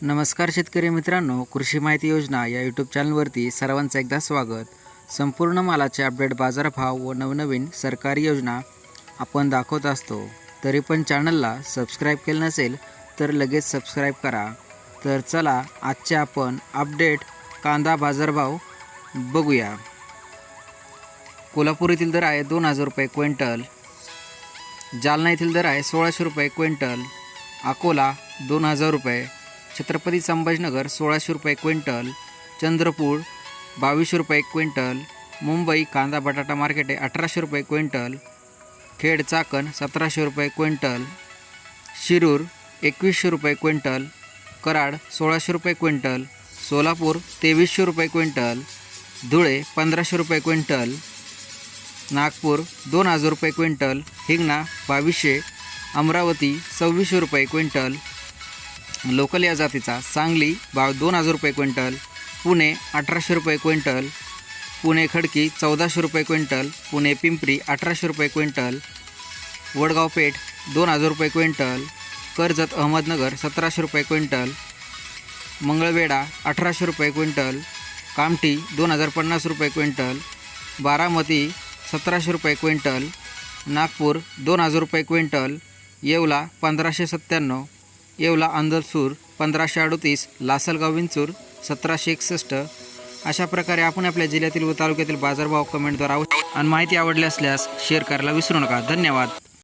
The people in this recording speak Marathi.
नमस्कार शेतकरी मित्रांनो, कृषी माहिती योजना या यूट्यूब चॅनलवरती सर्वांचं एकदा स्वागत। संपूर्ण मालाचे अपडेट, बाजारभाव व नवनवीन सरकारी योजना आपण दाखवत असतो। तरी पण चॅनलला सबस्क्राईब केलं नसेल तर लगेच सबस्क्राईब करा। तर चला आजचे आपण अपडेट कांदा बाजारभाव बघूया। कोल्हापूर येथील दर आहे 2000 रुपये क्विंटल, जालना येथील दर आहे 1600 रुपये क्विंटल, अकोला 2000 रुपये, छत्रपती संभाजीनगर 1600 रुपये क्विंटल, चंद्रपूर 2200 रुपये क्विंटल, मुंबई कांदा बटाटा मार्केट आहे 1800 रुपये क्विंटल, खेड चाकण 1700 रुपये क्विंटल, शिरूर 2100 रुपये क्विंटल, कराड 1600 रुपये क्विंटल, सोलापूर 2300 रुपये क्विंटल, धुळे 1500 रुपये क्विंटल, नागपूर 2000 रुपये क्विंटल, हिंगणा 2200, अमरावती 2600 रुपये क्विंटल, लोकल या जातीचा सांगली 2000 रुपये क्विंटल, पुणे 1800 रुपये क्विंटल, पुणे खडकी 1400 रुपये क्विंटल, पुणे पिंपरी 1800 रुपये क्विंटल, वडगाव पेठ 2000 रुपये क्विंटल, कर्जत अहमदनगर 1700 रुपये क्विंटल, मंगळवेढा 1800 रुपये क्विंटल, कामठी 2050 रुपये क्विंटल, बारामती 1700 रुपये क्विंटल, नागपूर 2000 रुपये क्विंटल, येवला 1597, येवला अंदरसूर 1538, लासलगाव विंचूर 1761। अशा प्रकारे आपण आपल्या जिल्ह्यातील व तालुक्यातील बाजारभाव कमेंटद्वारे आणि माहिती आवडली असल्यास शेअर करायला विसरू नका। धन्यवाद।